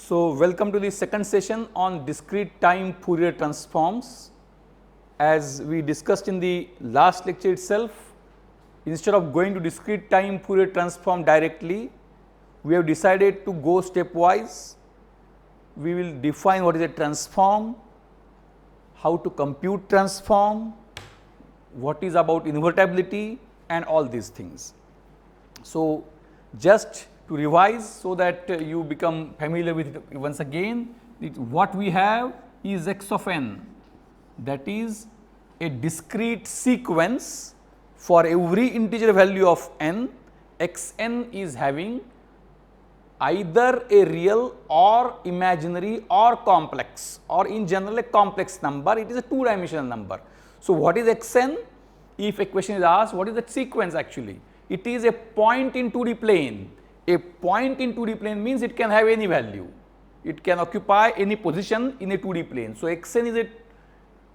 So, welcome to the second session on discrete time Fourier transforms. As we discussed in the last lecture itself, instead of going to discrete time Fourier transform directly, we have decided to go stepwise. We will define what is a transform, how to compute transform, what is about invertibility and all these things. So, just to revise so that you become familiar with it once again, what we have is x of n, that is a discrete sequence for every integer value of n, x n is having either a real or imaginary or complex, or in general a complex number, it is a two dimensional number. So, what is x n? If a question is asked, what is that sequence actually? It is a point in 2D plane. A point in 2D plane means it can have any value, it can occupy any position in a 2D plane. So, x n is a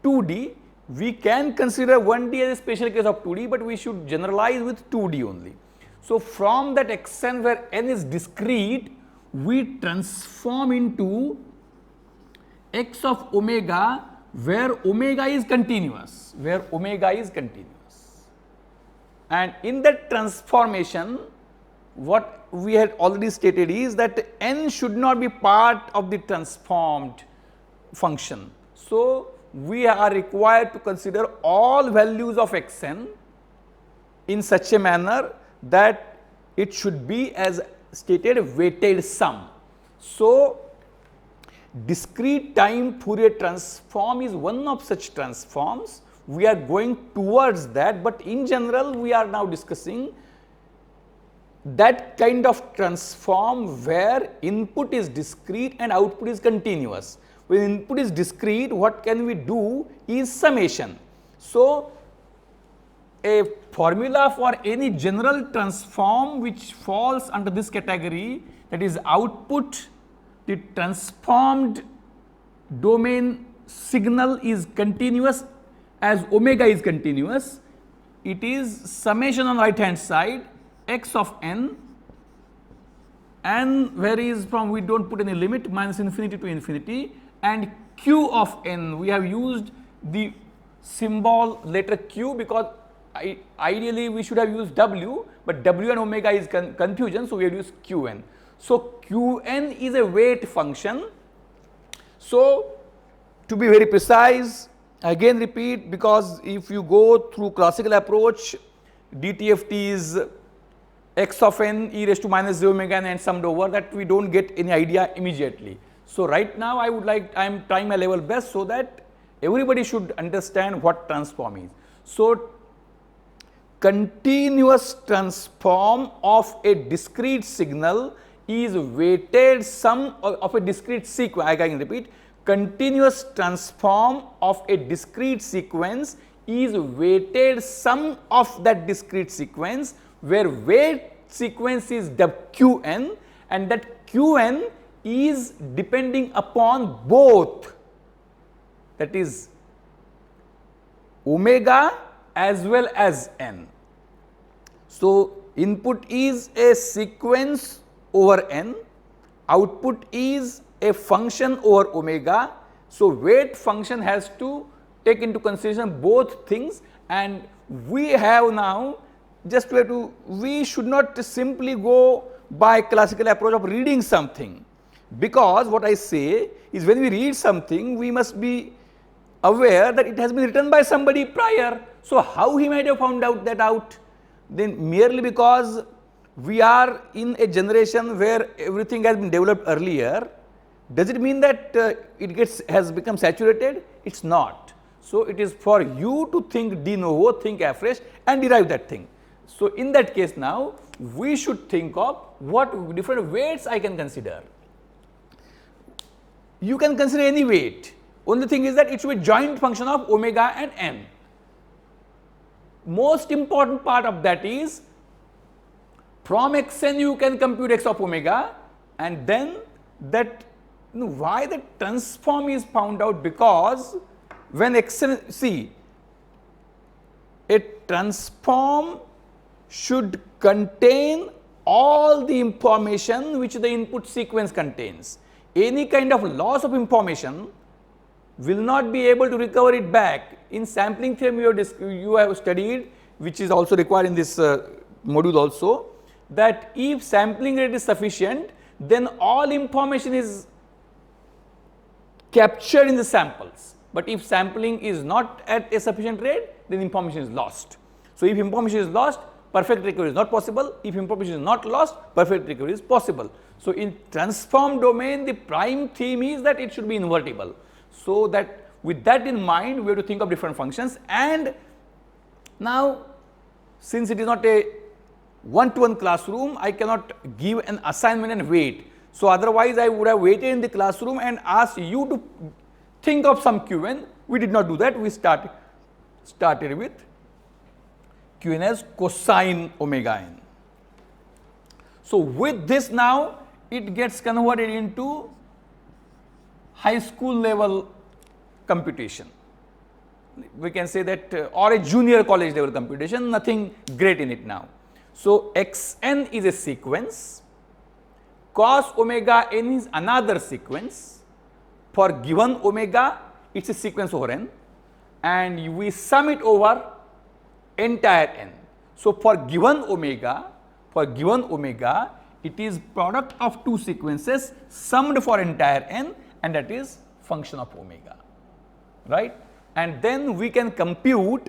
2D, we can consider 1D as a special case of 2D, but we should generalize with 2D only. So, from that x n where n is discrete, we transform into x of omega where omega is continuous, and in that transformation what we had already stated is that n should not be part of the transformed function. So, we are required to consider all values of x n in such a manner that it should be, as stated, weighted sum. So, discrete time Fourier transform is one of such transforms. We are going towards that, but in general we are now discussing that kind of transform where input is discrete and output is continuous. When input is discrete, what can we do is summation. So, a formula for any general transform which falls under this category, that is output, the transformed domain signal is continuous as omega is continuous, it is summation on right hand side x of n, n varies from, we do not put any limit, minus infinity to infinity, and q of n, we have used the symbol letter q because ideally we should have used w, but w and omega is confusion, so we have used qn. So, qn is a weight function. So, to be very precise, again repeat, because if you go through classical approach, DTFT is x of n e raised to minus j omega n and summed over, that we do not get any idea immediately. So, right now I am trying my level best so that everybody should understand what transform is. So, continuous transform of a discrete signal is weighted sum of a discrete sequence. I can repeat, continuous transform of a discrete sequence is weighted sum of that discrete sequence, where weight sequence is qn, and that qn is depending upon both, that is omega as well as n. So, input is a sequence over n, output is a function over omega. So, weight function has to take into consideration both things, and we have now just we should not simply go by classical approach of reading something, because what I say is when we read something we must be aware that it has been written by somebody prior. So, how he might have found out that out? Then merely because we are in a generation where everything has been developed earlier, does it mean that it has become saturated? It is not. So, it is for you to think de novo, think afresh and derive that thing. So, in that case now we should think of what different weights I can consider. You can consider any weight, only thing is that it should be joint function of omega and n. Most important part of that is from x n you can compute x of omega, and then that why the transform is found out, because when x n, see, a transform should contain all the information which the input sequence contains. any kind of loss of information will not be able to recover it back. In sampling theorem you have studied, which is also required in this module also, that if sampling rate is sufficient, then all information is captured in the samples, but if sampling is not at a sufficient rate, then information is lost. So, if information is lost, perfect recovery is not possible. If information is not lost, perfect recovery is possible. So, in transform domain, the prime theme is that it should be invertible. So, that with that in mind, we have to think of different functions. And now, since it is not a one-to-one classroom, I cannot give an assignment and wait. So, otherwise I would have waited in the classroom and asked you to think of some Qn. We did not do that. We started with Qn as cosine omega n. So, with this now it gets converted into high school level computation. We can say that or a junior college level computation, nothing great in it now. So, xn is a sequence, cos omega n is another sequence. For given omega, it is a sequence over n, and we sum it over entire n. So, for given omega, it is product of two sequences summed for entire n, and that is function of omega, right. And then we can compute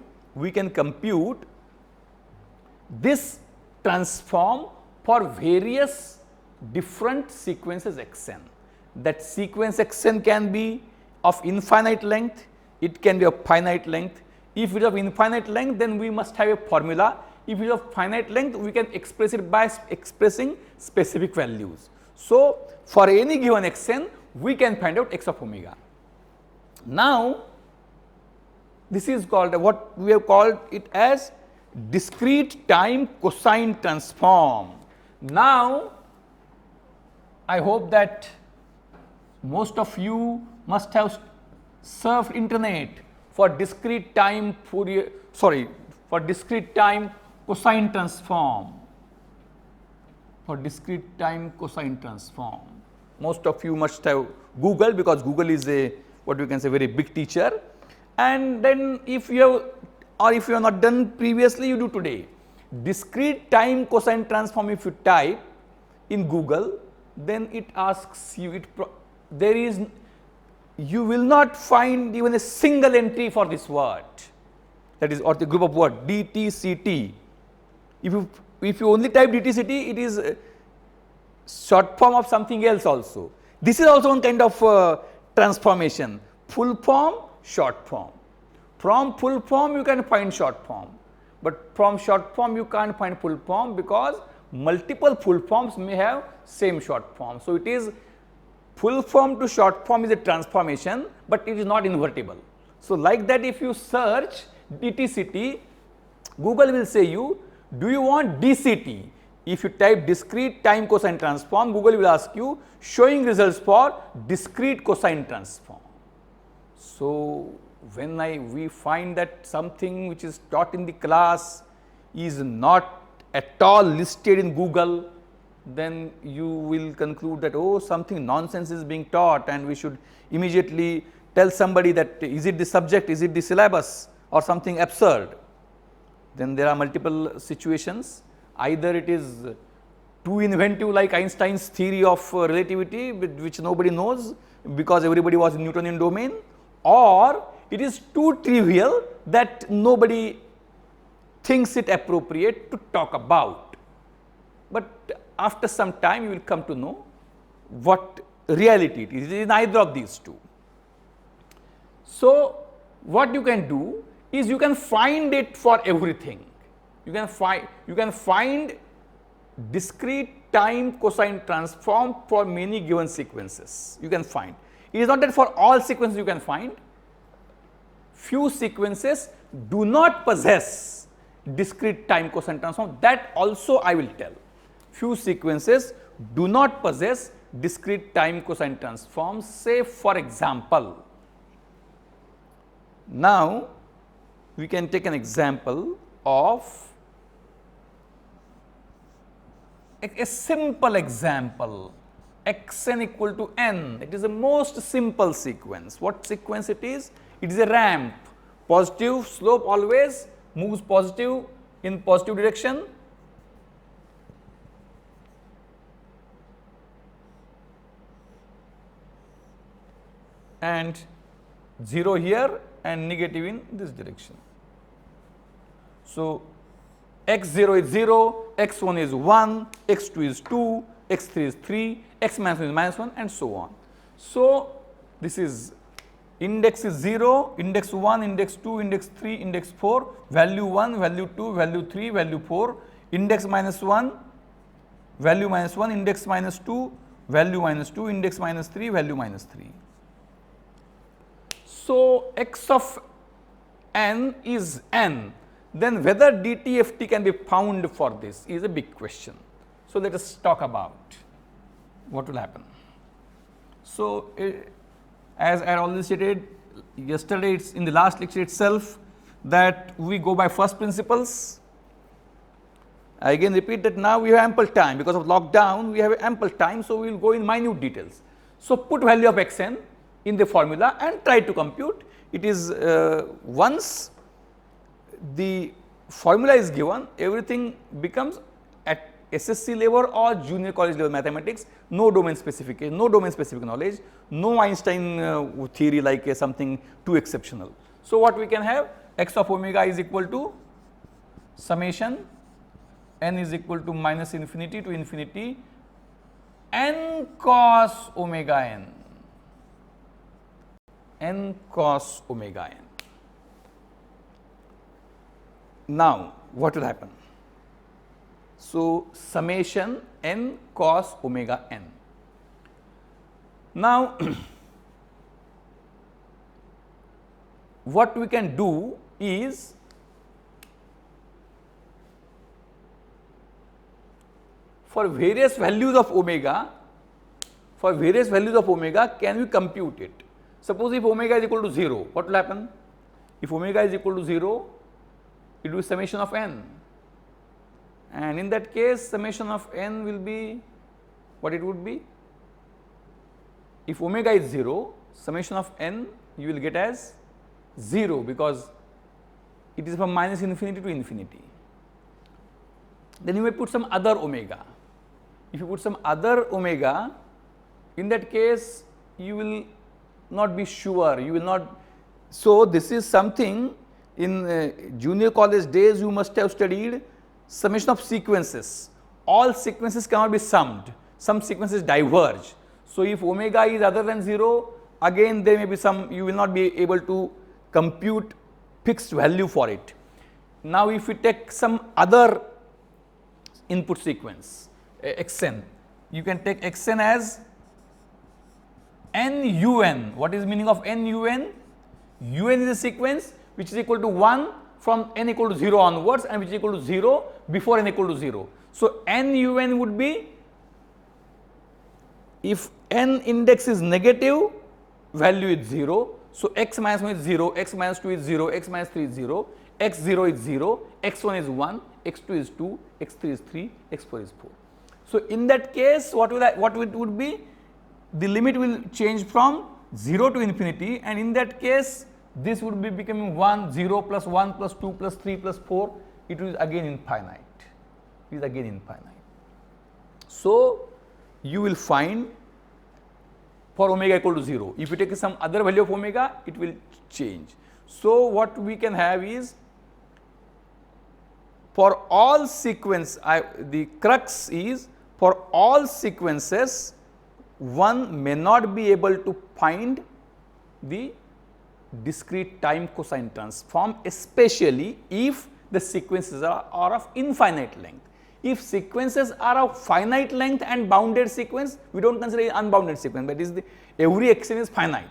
this transform for various different sequences xn. That sequence xn can be of infinite length, it can be of finite length. If it is of infinite length, then we must have a formula. If it is of finite length, we can express it by expressing specific values. So, for any given xn, we can find out x of omega. Now, this is called what we have called it as discrete time cosine transform. Now, I hope that most of you must have surfed internet for discrete time for discrete time cosine transform. Most of you must have Google, because Google is a what we can say very big teacher. And then if you have, or if you have not done previously, you do today. Discrete time cosine transform, if you type in Google, then it asks you, you will not find even a single entry for this word, that is, or the group of word DTCT. If you only type DTCT, it is a short form of something else also. This is also one kind of transformation, full form, short form. From full form you can find short form, but from short form you can't find full form, because multiple full forms may have same short form. So, it is full form to short form is a transformation, but it is not invertible. So, like that, if you search DTCT, Google will say you, do you want DCT? If you type discrete time cosine transform, Google will ask you showing results for discrete cosine transform. So, when we find that something which is taught in the class is not at all listed in Google, then you will conclude that, oh, something nonsense is being taught, and we should immediately tell somebody that is it the subject, is it the syllabus, or something absurd. Then there are multiple situations. Either it is too inventive, like Einstein's theory of relativity, which nobody knows because everybody was in Newtonian domain, or it is too trivial that nobody thinks it appropriate to talk about. But after some time you will come to know what reality it is. It is neither of these two. So, what you can do is you can find it for everything. You can find discrete time cosine transform for many given sequences. You can find. It is not that for all sequences you can find. Few sequences do not possess discrete time cosine transform, that also I will tell. Few sequences do not possess discrete time cosine transform. Say for example, now we can take an example of a simple example xn equal to n. It is the most simple sequence. What sequence it is? It is a ramp. Positive slope always moves positive in positive direction, and 0 here and negative in this direction. So, x0 is 0, x1 is 1, x2 is 2, x3 is 3, x minus 1 is minus 1, and so on. So, this is index is 0, index 1, index 2, index 3, index 4, value 1, value 2, value 3, value 4, index minus 1, value minus 1, index minus 2, value minus 2, index minus 3, value minus 3. So, x of n is n, then whether DTFT can be found for this is a big question. So, let us talk about what will happen. So, as I already stated yesterday, it's in the last lecture itself, that we go by first principles. I again repeat that now we have ample time because of lockdown, we have ample time. So, we will go in minute details. So, put value of xn in the formula and try to compute. It is once the formula is given, everything becomes at SSC level or junior college level mathematics, no domain specific knowledge, no Einstein theory like something too exceptional. So, what we can have, x of omega is equal to summation n is equal to minus infinity to infinity n cos omega n cos omega n. Now, what will happen? So, summation n cos omega n. Now, what we can do is for various values of omega, can we compute it? Suppose if omega is equal to 0, what will happen? If omega is equal to 0, it will be summation of n, and in that case summation of n will be what it would be. If omega is 0, summation of n you will get as 0 because it is from minus infinity to infinity. Then you may put some other omega. If you put some other omega, in that case you will not be sure, you will not. So, this is something in junior college days you must have studied summation of sequences. All sequences cannot be summed, some sequences diverge. So, if omega is other than 0, again there may be some, you will not be able to compute fixed value for it. Now, if we take some other input sequence xn, you can take xn as n-un. What is meaning of n-un? Un is a sequence which is equal to 1 from n equal to 0 onwards and which is equal to 0 before n equal to 0. So, n-un would be, if n index is negative, value is 0. So, x minus 1 is 0, x minus 2 is 0, x minus 3 is 0, x0 is 0, x1 is 1, x2 is 2, x3 is 3, x4 is 4. So, in that case what it would be? The limit will change from 0 to infinity, and in that case this would be becoming 1, 0 plus 1 plus 2 plus 3 plus 4, it is again infinite, it is again infinite. So, you will find for omega equal to 0, if you take some other value of omega, it will change. So, what we can have is, for all sequence, the crux is, for all sequences one may not be able to find the discrete time cosine transform, especially if the sequences are of infinite length. If sequences are of finite length and bounded sequence, we do not consider unbounded sequence, that is every xn is finite.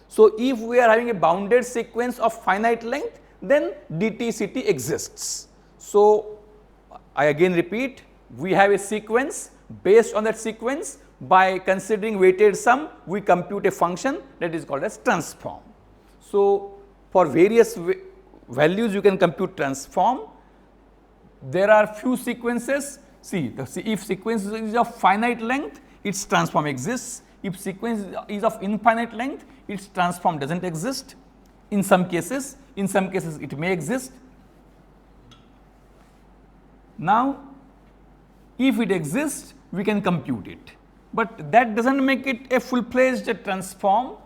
So, if we are having a bounded sequence of finite length, then DTCT exists. So, I again repeat, we have a sequence, based on that sequence, by considering weighted sum, we compute a function that is called as transform. So, for various values you can compute transform. There are few sequences, see if sequence is of finite length, its transform exists. If sequence is of infinite length, its transform does not exist in some cases it may exist. Now, if it exists, we can compute it, but that does not make it a full-fledged transform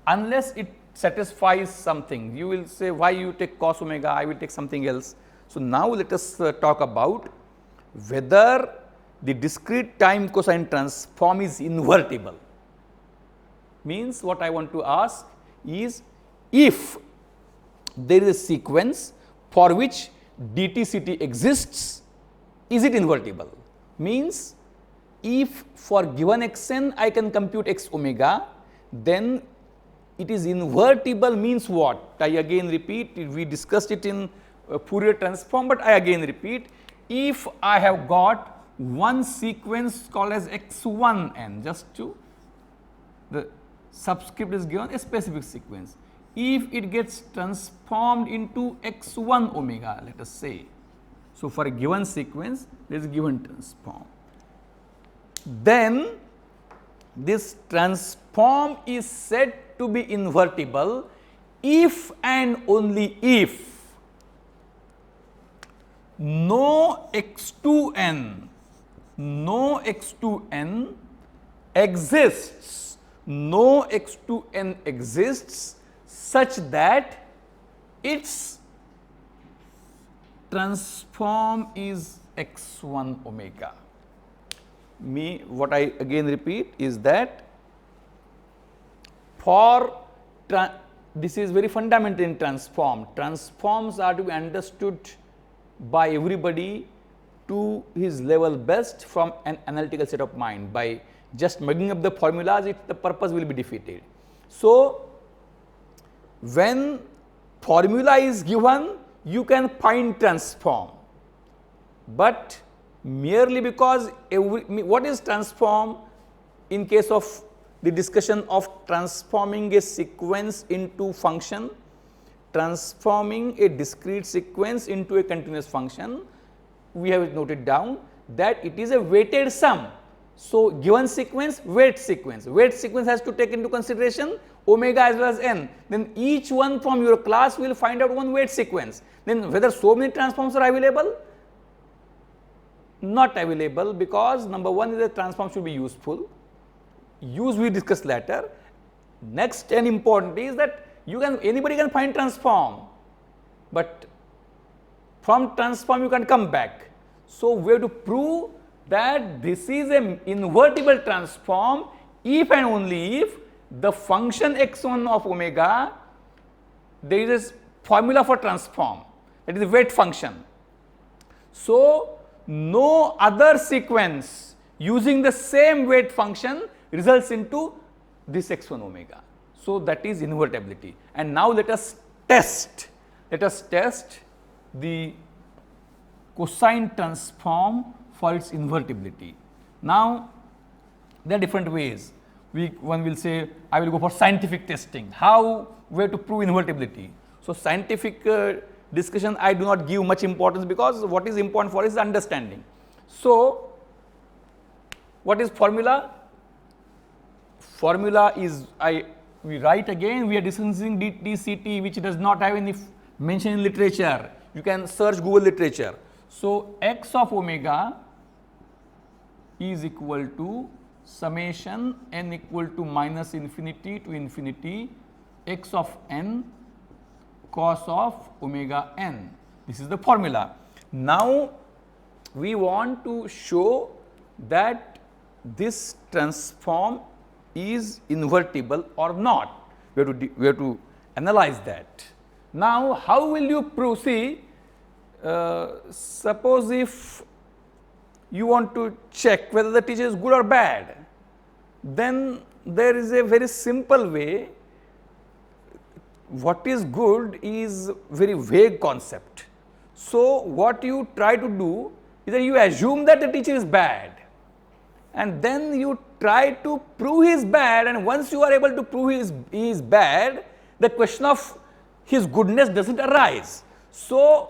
unless it satisfies something. You will say, why you take cos omega, I will take something else. So, now let us talk about whether the discrete time cosine transform is invertible. Means what I want to ask is, if there is a sequence for which dTct exists, is it invertible? Means if for given xn I can compute x omega, then it is invertible. Means what? I again repeat, we discussed it in Fourier transform, but I again repeat, if I have got one sequence called as x1n, just to the subscript is given a specific sequence, if it gets transformed into x1 omega, let us say. So, for a given sequence there is a given transform, then this transform is said to be invertible if and only if no x2n exists, no x2n exists such that its transform is x1 omega. What I again repeat is that for this is very fundamental in transform. Transforms are to be understood by everybody to his level best from an analytical set of mind. By just mugging up the formulas, the purpose will be defeated. So, when formula is given, you can find transform, but merely because what is transform in case of the discussion of transforming a sequence into function, transforming a discrete sequence into a continuous function, we have noted down that it is a weighted sum. So, given sequence, weight sequence has to take into consideration omega as well as n, then each one from your class will find out one weight sequence. Then whether so many transforms are available? Not available, because number one is the transform should be useful. Use we discuss later. Next and important is that anybody can find transform, but from transform you can come back. So, we have to prove that this is an invertible transform if and only if the function x1 of omega, there is a formula for transform, that is a weight function. So, no other sequence using the same weight function results into this x1 omega. So, that is invertibility. And now let us test the cosine transform for its invertibility. Now, there are different ways. One will say, I will go for scientific testing. How we have to prove invertibility? So, scientific discussion I do not give much importance, because what is important for is understanding. So, what is formula? Formula is, we write again, we are discussing dTct, which does not have any mention in literature. You can search Google literature. So, x of omega is equal to summation n equal to minus infinity to infinity x of n cos of omega n. This is the formula. Now, we want to show that this transform is invertible or not. We have to analyze that. Now, how will you prove? See, suppose if you want to check whether the teacher is good or bad, then there is a very simple way. What is good is very vague concept. So, what you try to do is that you assume that the teacher is bad, and then you try to prove he is bad, and once you are able to prove he is bad, the question of his goodness does not arise. So,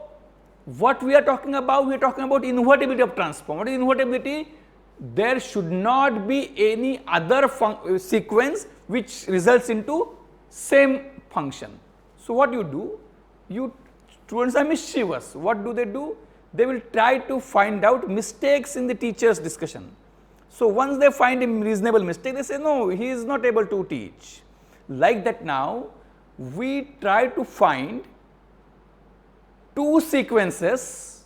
what we are talking about? We are talking about invertibility of transform. What is invertibility? there should not be any other sequence which results into same function. So, what you do? Students are mischievous. What do? They will try to find out mistakes in the teacher's discussion. So, once they find a reasonable mistake, they say, no, he is not able to teach. Like that now, we try to find two sequences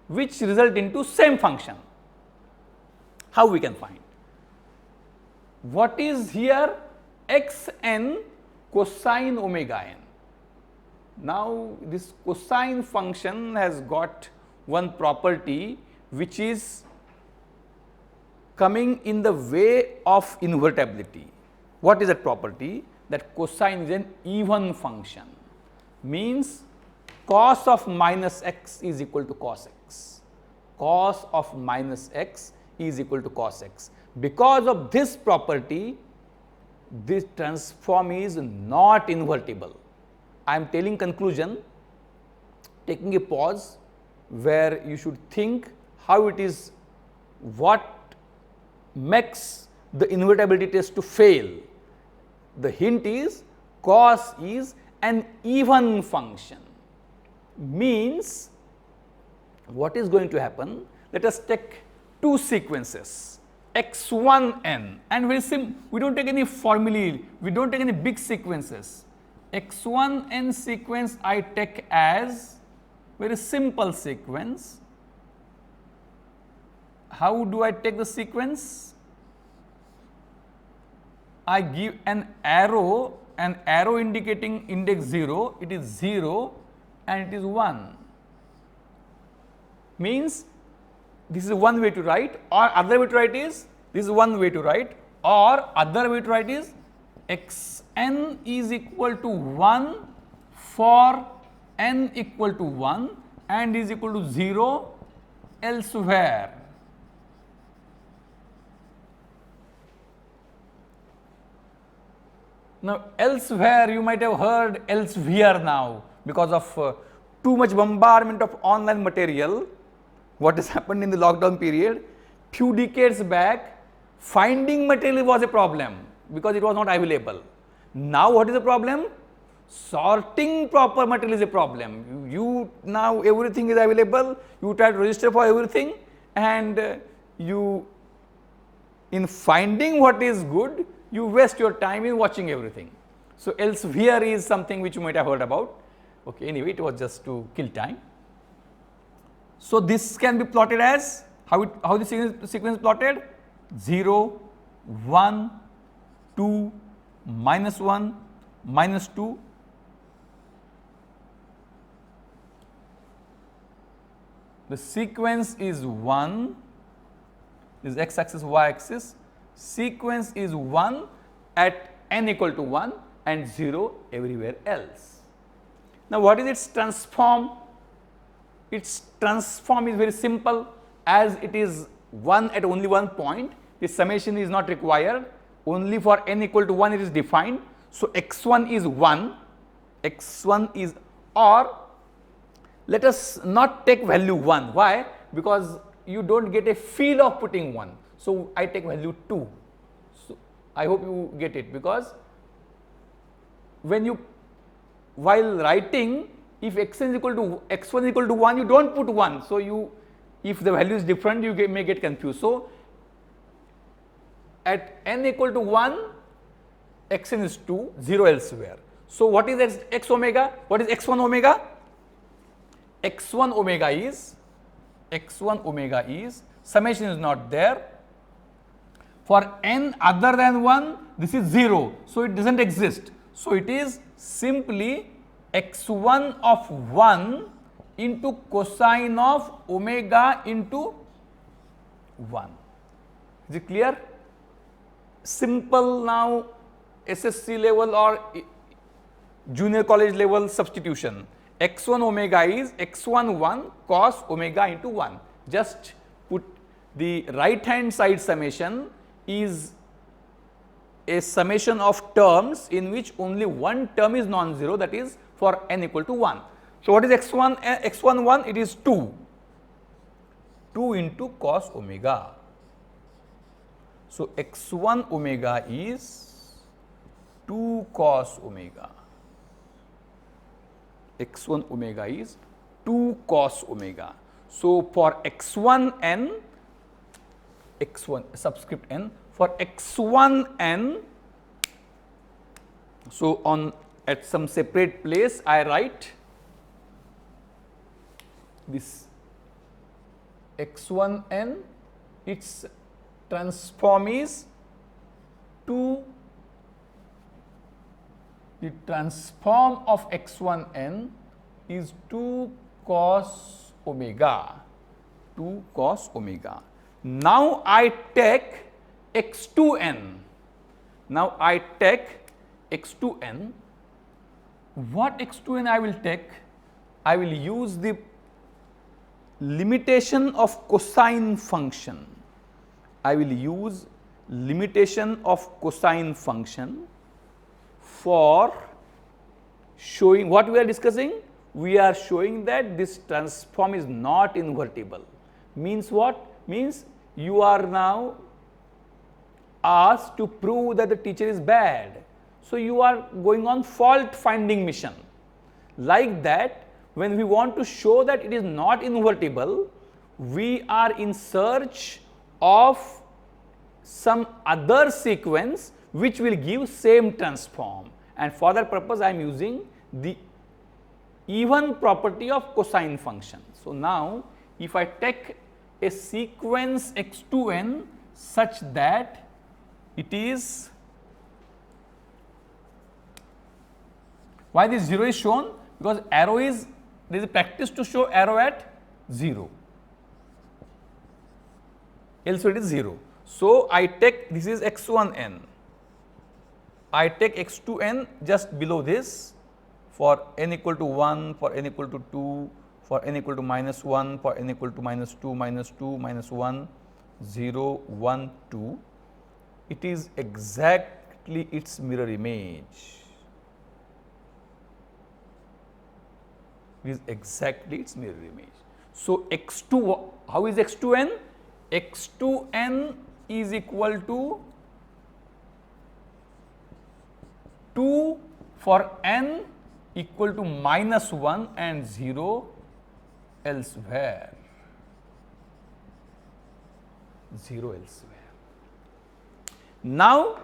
which result into same function. How we can find? What is here? Xn cosine omega n. Now, this cosine function has got one property which is coming in the way of invertibility. What is that property? That cosine is an even function, means cos of minus x is equal to cos x. Cos of minus x is equal to cos x. Because of this property, this transform is not invertible. I am telling conclusion, taking a pause where you should think how it is, what makes the invertibility test to fail. The hint is cos is an even function, means what is going to happen? Let us take two sequences x1n, and very simple, we do not take any formulae, we do not take any big sequences. X1n sequence I take as very simple sequence. How do I take the sequence? I give an arrow indicating index 0, it is 0 and it is 1. Means this is one way to write, or other way to write is, this is one way to write, or other way to write is xn is equal to 1 for n equal to 1 and is equal to 0 elsewhere. Now, elsewhere you might have heard elsewhere now because of too much bombardment of online material. What has happened in the lockdown period? Few decades back, finding material was a problem because it was not available. Now, what is the problem? Sorting proper material is a problem. You now everything is available, you try to register for everything, and you in finding what is good, you waste your time in watching everything. So, elsewhere is something which you might have heard about. Okay, anyway, it was just to kill time. So, this can be plotted as how the sequence is plotted: 0, 1, 2, minus 1, minus 2. The sequence is 1, this is x axis, y axis. Sequence is 1 at n equal to 1 and 0 everywhere else. Now, what is its transform? Its transform is very simple, as it is 1 at only one point, the summation is not required, only for n equal to 1 it is defined. So, x1 is 1, x1 is, or let us not take value 1. Why? Because you do not get a feel of putting 1. So, I take value 2. So, I hope you get it, because when you, while writing, if x1 is equal to 1, you do not put 1. So, you, if the value is different, you may get confused. So, at n equal to 1, xn is 2, 0 elsewhere. So, what is x omega? What is x1 omega? x1 omega is, summation is not there. For n other than 1, this is 0. So, it does not exist. So, it is simply x1 of 1 into cosine of omega into 1. Is it clear? Simple now SSC level or junior college level substitution. x1 omega is x1 1 cos omega into 1. Just put the right hand side summation is a summation of terms in which only one term is non-zero, that is for n equal to 1. So, what is x1 1? It is 2 into cos omega. So, x1 omega is 2 cos omega. x1 omega is 2 cos omega. So, for x1n, x1 subscript n, for x1n, so on at some separate place I write this x1n, its transform is 2, the transform of x1n is 2 cos omega, 2 cos omega. Now I take x2n, now I take x2n. What x2n I will take? I will use the limitation of cosine function. I will use limitation of cosine function for showing what we are discussing. We are showing that this transform is not invertible. Means what? Means you are now asked to prove that the teacher is bad. So, you are going on fault finding mission. Like that, when we want to show that it is not invertible, we are in search of some other sequence which will give same transform, and for that purpose I am using the even property of cosine function. So, now if I take a sequence x2n such that it is, why this 0 is shown? Because arrow is, there is a practice to show arrow at 0, else it is 0. So, I take this is x1n, I take x2n just below this for n equal to 1, for n equal to 2, for n equal to minus 1, for n equal to minus 2, minus 2, minus 1, 0, 1, 2. It is exactly its mirror image. It is exactly its mirror image. So, x2, how is x2n? x2n is equal to 2 for n equal to minus 1 and 0 elsewhere, 0 elsewhere. Now,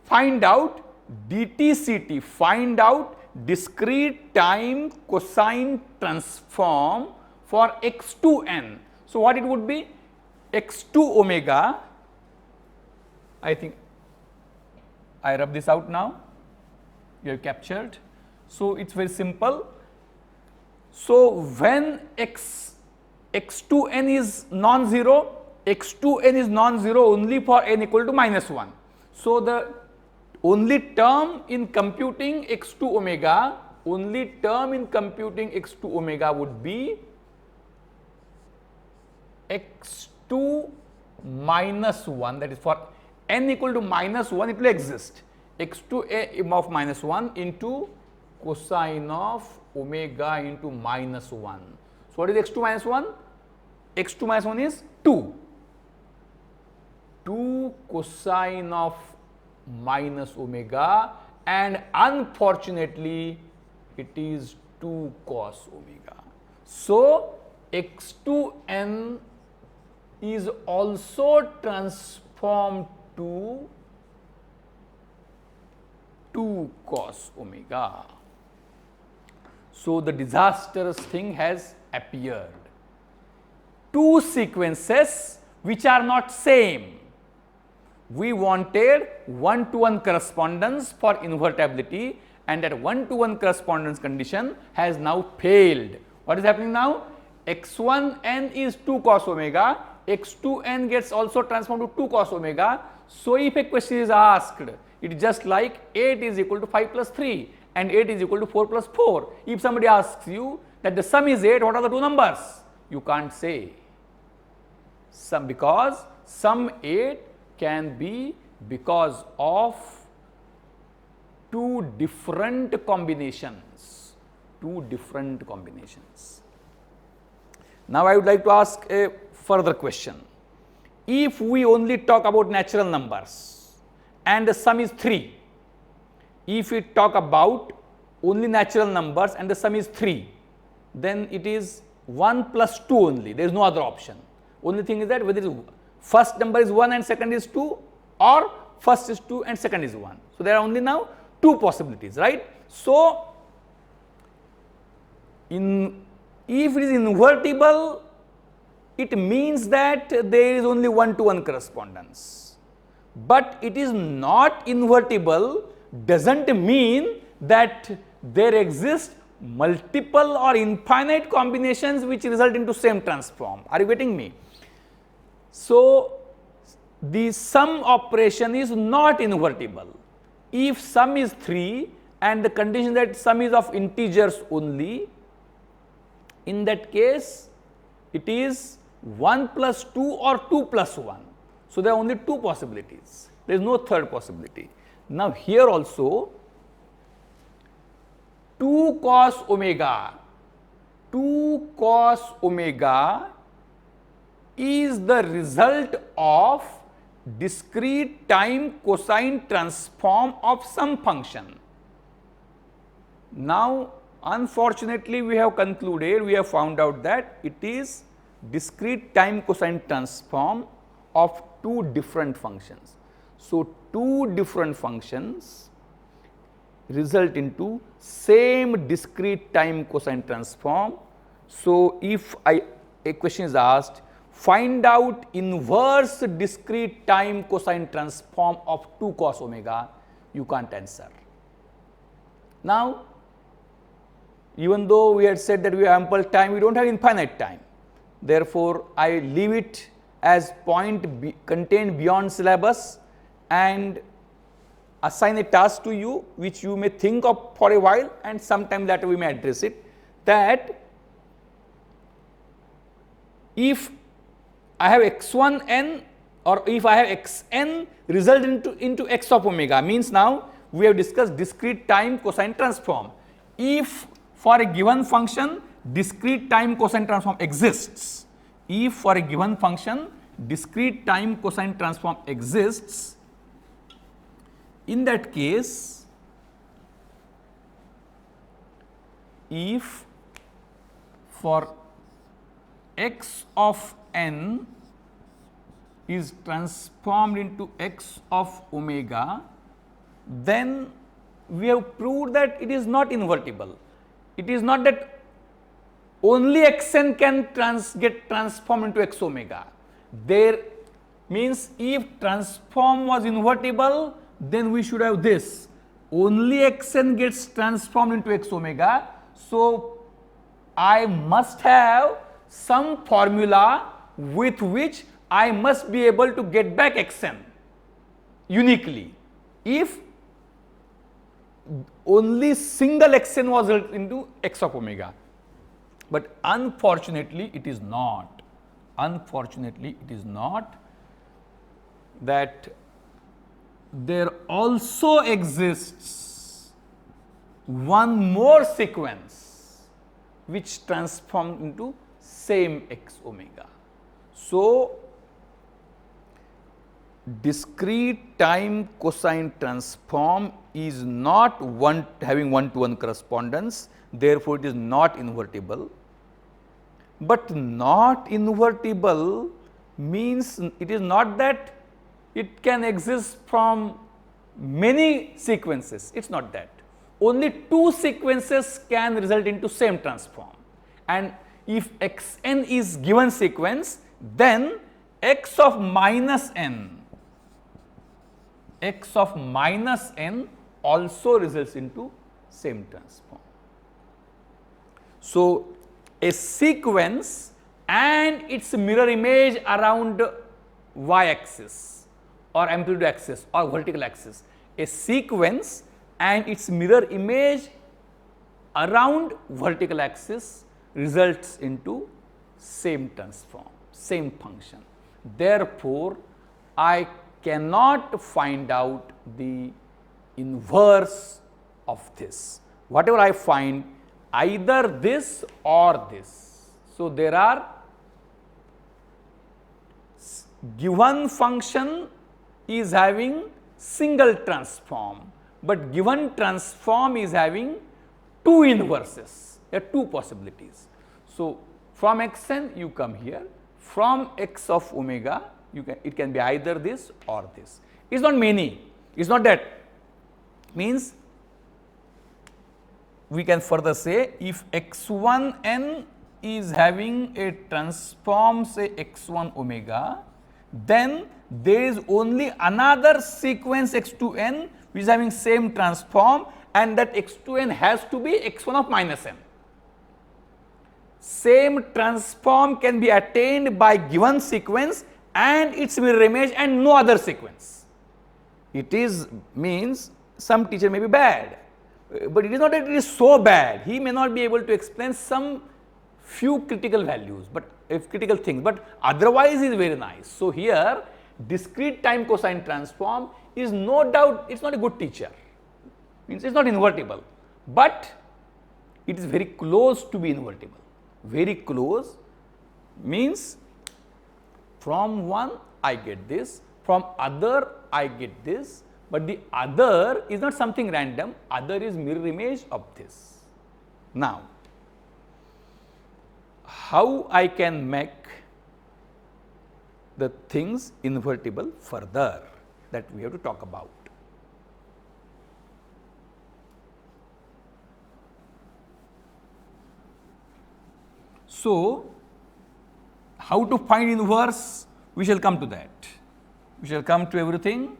find out DTCT, find out discrete time cosine transform for x2n. So, what it would be? x2 omega, I think I rub this out now, you have captured. So, it is very simple. So, when x2n is non-zero, x2n is non-zero only for n equal to minus 1. So, the only term in computing x2 omega, only term in computing x2 omega would be x2 minus 1, that is for n equal to minus 1 it will exist, x2 of minus 1 into cosine of omega into minus 1. So, what is x2 minus 1? x2 minus 1 is 2, 2 cosine of minus omega, and unfortunately it is 2 cos omega. So, x2n is also transformed to 2 cos omega. So, the disastrous thing has appeared. Two sequences which are not same. We wanted one-to-one correspondence for invertibility, and that one-to-one correspondence condition has now failed. What is happening now? x1n is 2 cos omega, x2n gets also transformed to 2 cos omega. So, if a question is asked, it is just like 8 is equal to 5 plus 3 and 8 is equal to 4 plus 4. If somebody asks you that the sum is 8, what are the two numbers? You can't say sum, because sum 8 can be because of two different combinations, Now, I would like to ask a further question. if we only talk about natural numbers and the sum is 3, if we talk about only natural numbers and the sum is 3, then it is 1 plus 2 only, there is no other option. Only thing is that whether first number is 1 and second is 2, or first is 2 and second is 1. So, there are only now 2 possibilities, right. So, if it is invertible, it means that there is only 1-to-1 correspondence, but it is not invertible doesn't mean that there exist multiple or infinite combinations which result into same transform. Are you getting me? So, the sum operation is not invertible. If sum is 3 and the condition that sum is of integers only, in that case it is 1 plus 2 or 2 plus 1. So, there are only 2 possibilities, there is no third possibility. Now, here also 2 cos omega is the result of discrete time cosine transform of some function. Now, unfortunately, we have concluded, we have found out that it is discrete time cosine transform of 2 different functions. So, 2 different functions result into same discrete time cosine transform. So, if a question is asked, find out inverse discrete time cosine transform of 2 cos omega, you can't answer. Now, even though we had said that we have ample time, we do not have infinite time. Therefore, I leave it as point contained beyond syllabus and assign a task to you which you may think of for a while, and sometime later we may address it, that if I have x1 n or if I have x n result into x of omega, means now we have discussed discrete time cosine transform. If for a given function discrete time cosine transform exists, if for a given function discrete time cosine transform exists, in that case, if for x of n is transformed into x of omega, then we have proved that it is not invertible. It is not that only xn can get transformed into x omega. There means if transform was invertible, then we should have this, only xn gets transformed into x omega. So, I must have some formula with which I must be able to get back xn uniquely, if only single xn was into x of omega. But unfortunately, it is not. Unfortunately, it is not. That there also exists one more sequence which transforms into same x omega. So, discrete time cosine transform is not having 1-to-1 correspondence, therefore, it is not invertible. But not invertible means it is not that it can exist from many sequences, it is not that. Only 2 sequences can result into same transform, and if xn is given sequence, then x of minus n also results into same transform. So, a sequence and its mirror image around y axis or amplitude axis or vertical axis, a sequence and its mirror image around vertical axis results into same transform, same function. Therefore, I cannot find out the inverse of this. Whatever I find, either this or this. So, there are given function is having single transform, but given transform is having two inverses. There are two possibilities. So, from xn you come here, from x of omega it can be either this or this. It is not many, it is not that. Means we can further say if x1n is having a transform say x1 omega, then there is only another sequence x2n which is having same transform, and that x2n has to be x1 of minus n. Same transform can be attained by given sequence and its mirror image and no other sequence. It is means some teacher may be bad, but it is not that it is so bad. He may not be able to explain some few critical values, but critical things, but otherwise is very nice. So, here discrete time cosine transform is no doubt it is not a good teacher, means it is not invertible, but it is very close to be invertible. Very close means from one I get this, from other I get this, but the other is not something random, other is mirror image of this. Now, how I can make the things invertible further, that we have to talk about. So, how to find inverse, we shall come to that, we shall come to everything.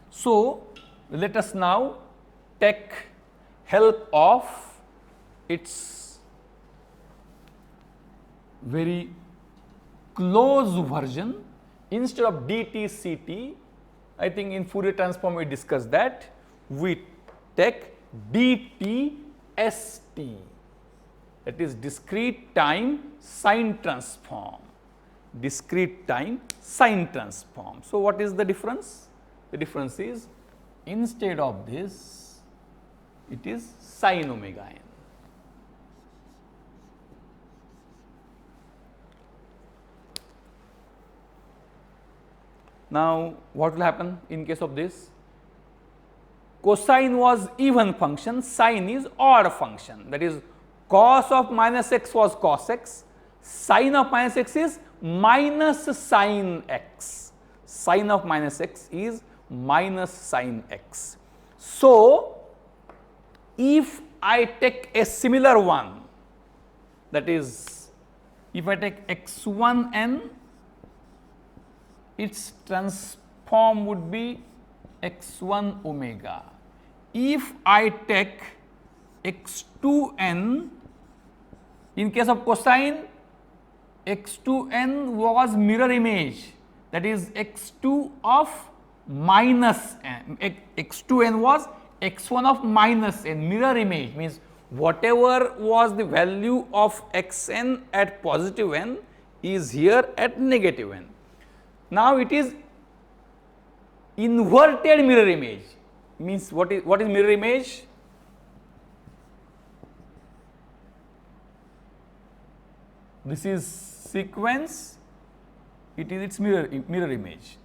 So, let us now take help of its very close version. Instead of dt ct, I think in Fourier transform we discussed that, we take dt st, that is discrete time sine transform, discrete time sine transform. So, what is the difference? The difference is instead of this it is sine omega n. Now, what will happen in case of this? Cosine was even function, sine is odd function, that is cos of minus x was cos x, sine of minus x is minus sine x, sine of minus x is minus sine x. So, if I take a similar one, that is if I take x1n, its transform would be x1 omega. If I take x2n, in case of cosine, x2n was mirror image, that is x2 of minus n, x2n was x1 of minus n, mirror image means whatever was the value of xn at positive n is here at negative n. Now, it is inverted mirror image, means what is mirror image? This is sequence, it is its mirror image.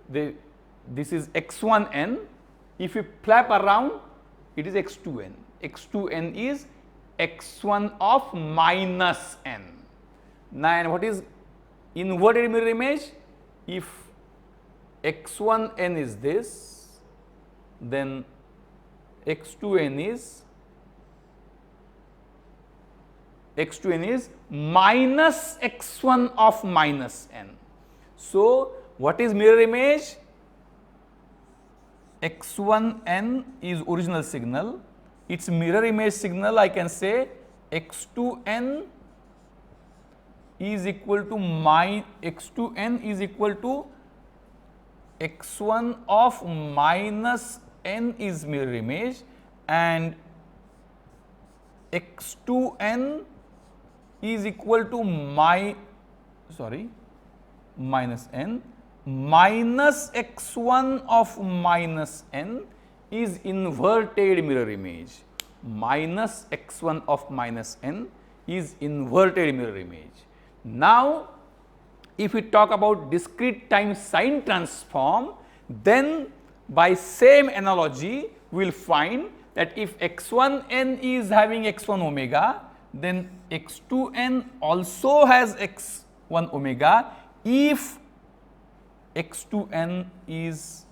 This is x1n, if you flap around it is x2n, x2n is x1 of minus n. Now, and what is inverted mirror image? If x1n is this, then x2n is minus x1 of minus n. So, what is mirror image? x1n is original signal, its mirror image signal I can say x2n is equal to x2n is equal to x1 of minus n is mirror image, and x2n is equal to minus n minus x1 of minus n is inverted mirror image. minus x1 of minus n is inverted mirror image. Now, if we talk about discrete time sine transform, then by same analogy we will find that if x1n is having x1 omega, then x2n also has x1 omega if x2n is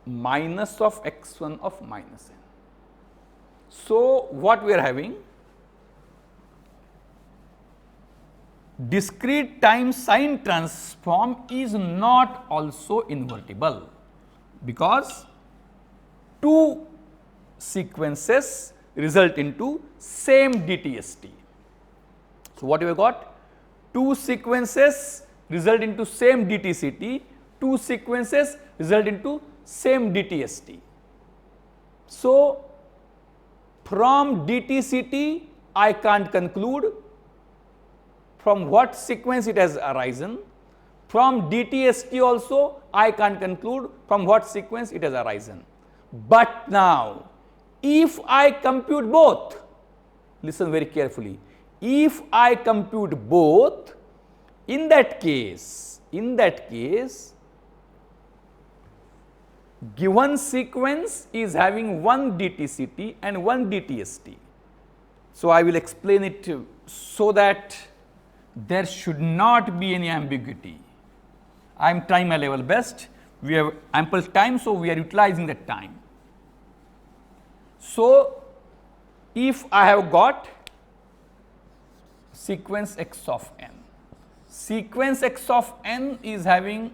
minus of x1 of minus n. So, what we are having? Discrete time sine transform is not also invertible, because two sequences result into same DTST. So, what you have got? Two sequences result into same DTCT, two sequences result into same DTST. So, from DTCT I can't conclude from what sequence it has arisen. From DTST also I can't conclude from what sequence it has arisen. But now, if I compute both, listen very carefully, if I compute both, in that case, given sequence is having one DTCT and one DTST. So, I will explain it so that there should not be any ambiguity. I am trying my level best. We have ample time, so we are utilizing that time. So, if I have got sequence x of n, sequence x of n is having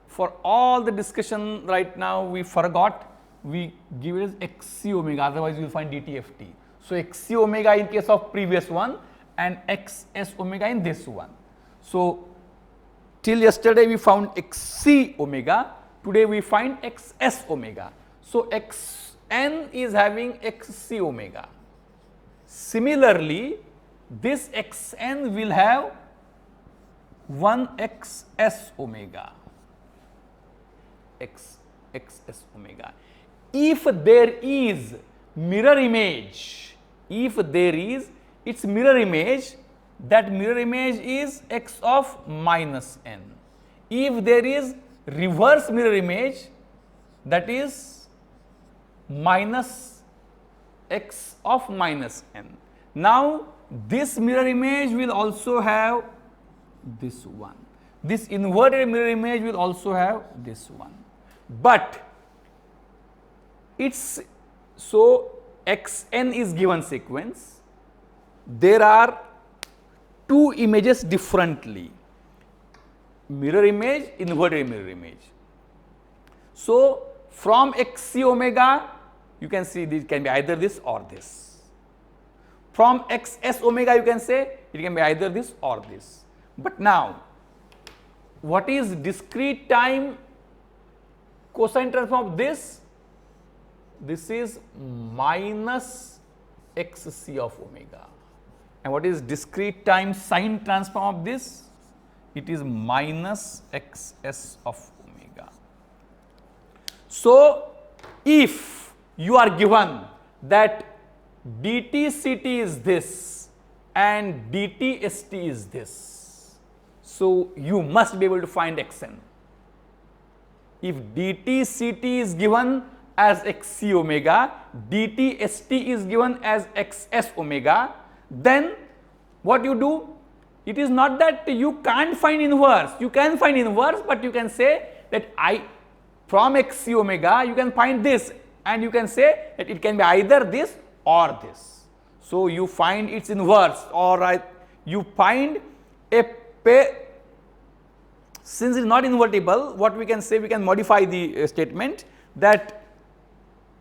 for all the discussion right now we forgot, we give it as xc omega, otherwise you will find dtft. So, xc omega in case of previous one and xs omega in this one. So, till yesterday we found xc omega, today we find xs omega. So, xn is having xc omega. Similarly, this xn will have 1 xs omega, xs omega. If there is mirror image, if there is its mirror image, that mirror image is x of minus n. If there is reverse mirror image, that is minus x of minus n. Now, this mirror image will also have this one. This inverted mirror image will also have this one. But it's so xn is given sequence. There are two images differently, mirror image, inverted mirror image. So, from xc omega you can see this can be either this or this. From xs omega you can say it can be either this or this. But now, what is discrete time cosine transform of this? This is minus xc of omega. And what is discrete time sine transform of this? It is minus xs of omega. So, if you are given that dtct is this and dtst is this, so you must be able to find xn. If dtct is given as xc omega, dtst is given as xs omega, then what you do? It is not that you can't find inverse, you can find inverse, but you can say that from xc omega you can find this, and you can say that it can be either this or this. So, you find its inverse, or you find a pair. Since it is not invertible, what we can say, we can modify the statement that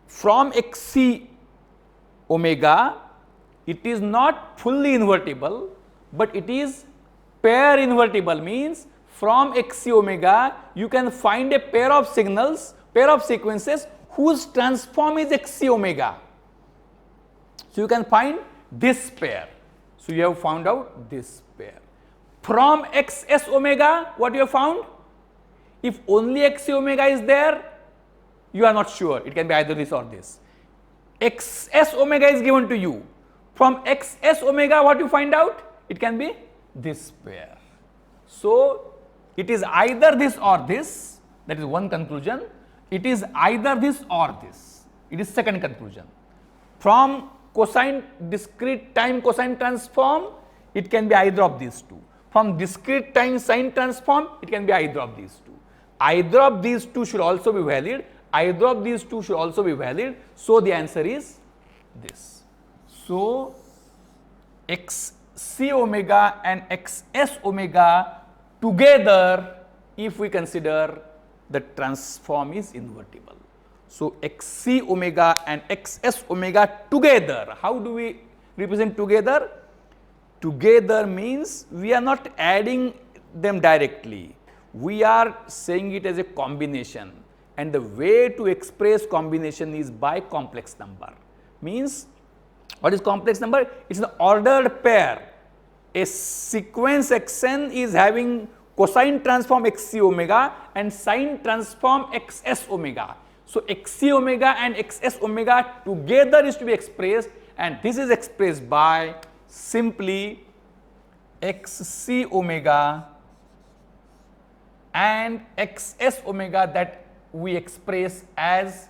from xc omega it is not fully invertible, but it is pair invertible, means from xc omega you can find a pair of signals, pair of sequences whose transform is xc omega. So, you can find this pair. So, you have found out this pair. From xs omega, what you have found? If only xc omega is there, you are not sure, it can be either this or this. Xs omega is given to you. From xs omega, what you find out? It can be this pair. So, it is either this or this, that is one conclusion. It is either this or this, it is second conclusion. From cosine discrete time cosine transform, it can be either of these two. From discrete time sine transform, it can be either of these two. Either of these two should also be valid, either of these two should also be valid. So, the answer is this. So, xc omega and xs omega together, if we consider the transform is invertible. So, xc omega and xs omega together, how do we represent together? Together means we are not adding them directly, we are saying it as a combination, and the way to express combination is by complex number. Means what is complex number? It is an ordered pair. A sequence xn is having cosine transform xc omega and sine transform xs omega. So, xc omega and xs omega together is to be expressed, and this is expressed by simply xc omega and xs omega that we express as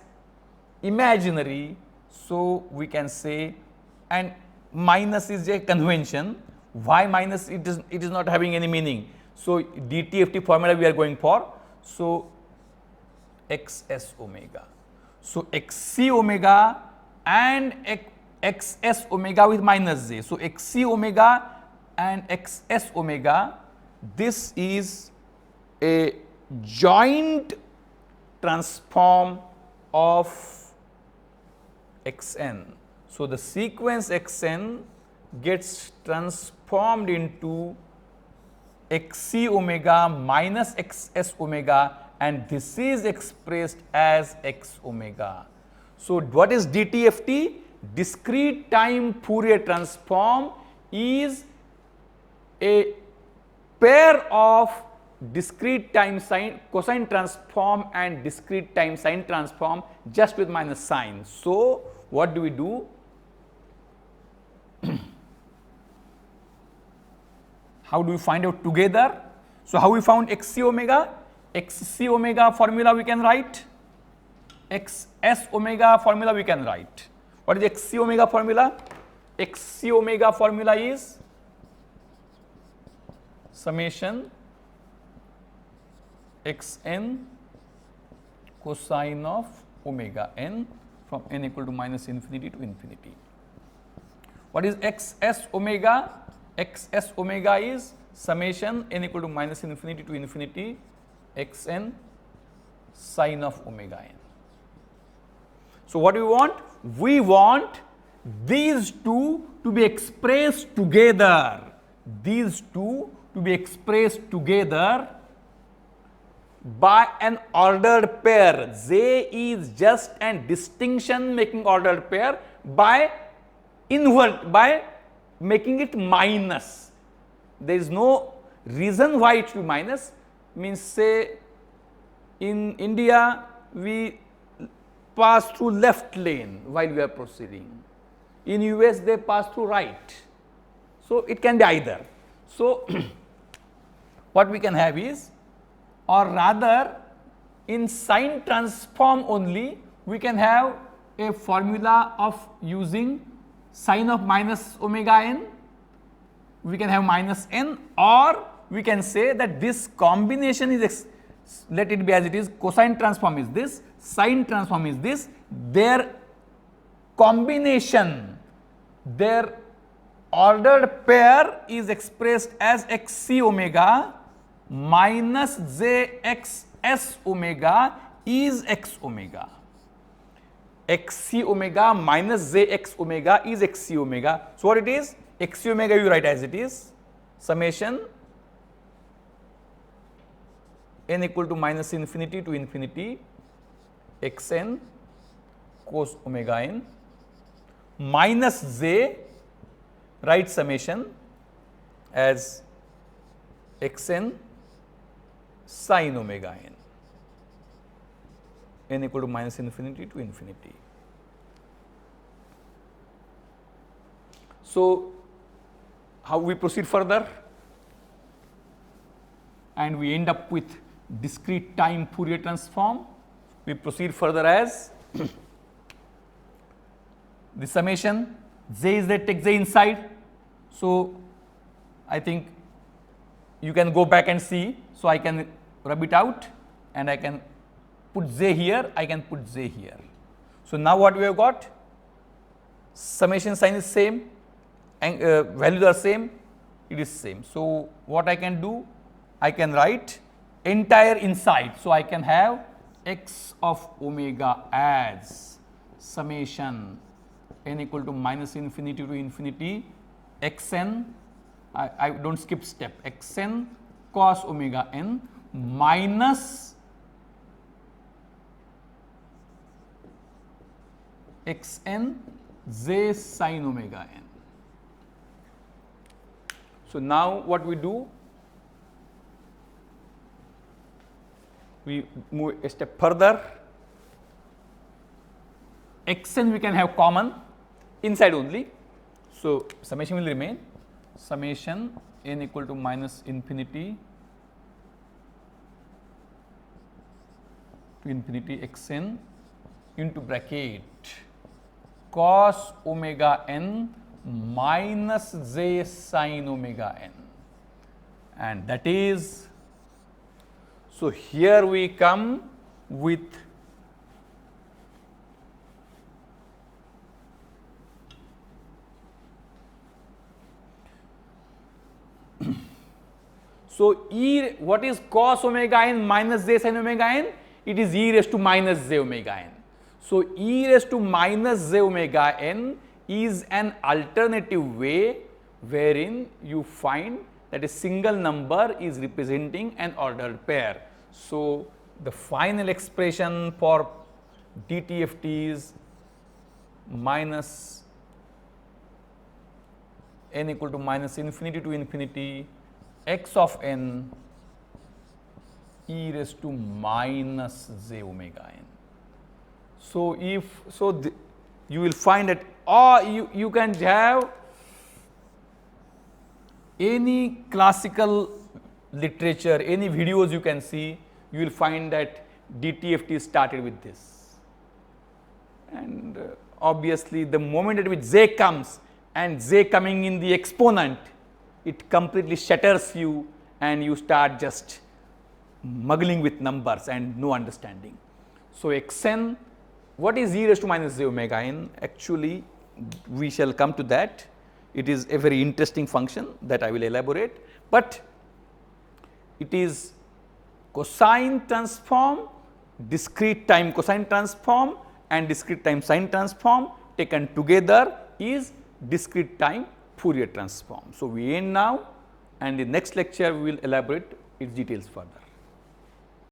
imaginary. So, we can say, and minus is a convention. Why minus? It is not having any meaning. So, DTFT formula we are going for. So, xs omega. So, xc omega and xs omega with minus j. So, xc omega and xs omega, this is a joint transform of xn. So, the sequence xn gets transformed into xc omega minus xs omega, and this is expressed as x omega. So, what is DTFT? Discrete time Fourier transform is a pair of discrete time sine cosine transform and discrete time sine transform just with minus sign. So, what do we do? How do we find out together? So, how we found xc omega? Xc omega formula we can write, xs omega formula we can write. What is xc omega formula? Xc omega formula is summation xn cosine of omega n from n equal to minus infinity to infinity. What is xs omega? Xs omega is summation n equal to minus infinity to infinity xn sine of omega n. So, what do we want? We want these two to be expressed together, these two to be expressed together by an ordered pair. J is just an distinction making ordered pair by making it minus. There is no reason why it should be minus. Means, say in India we pass through left lane while we are proceeding. In US they pass through right. So, it can be either. So, what we can have is, or rather in sine transform only we can have a formula of using sine of minus omega n, we can have minus n, or we can say that this combination is, let it be as it is, cosine transform is this, sine transform is this, their combination, their ordered pair is expressed as xc omega minus jxs omega is x omega. Xc omega minus jx omega is xc omega. So, what it is? Xc omega you write as it is, summation n equal to minus infinity to infinity xn cos omega n minus j, write summation as xn sin omega n. n equal to minus infinity to infinity. So, how we proceed further? And we end up with discrete time Fourier transform. We proceed further as the summation j is that, take j inside. So, I think you can go back and see. So, I can rub it out and I can put j here, I can put j here. So, now what we have got? Summation sign is same and values are same, it is same. So, what I can do? I can write entire inside. So, I can have x of omega as summation n equal to minus infinity to infinity x n, I do not skip step, x n cos omega n minus x n j sin omega n. So, now what we do? We move a step further, x n we can have common inside only. So, summation will remain summation n equal to minus infinity to infinity x n into bracket cos omega n minus j sin omega n, and that is, so here we come with so e, what is cos omega n minus j sin omega n? It is e raised to minus j omega n. So, e raised to minus j omega n is an alternative way wherein you find that a single number is representing an ordered pair. So, the final expression for DTFT is minus n equal to minus infinity to infinity x of n e raised to minus j omega n. So, if so, you will find that, or you can have any classical literature, any videos you can see, you will find that DTFT started with this. And obviously, the moment at which j comes and j coming in the exponent, it completely shatters you and you start just muggling with numbers and no understanding. So, x n, what is e raised to minus j omega n? Actually, we shall come to that. It is a very interesting function that I will elaborate, but it is cosine transform, discrete time cosine transform and discrete time sine transform taken together is discrete time Fourier transform. So, we end now, and in the next lecture we will elaborate its details further.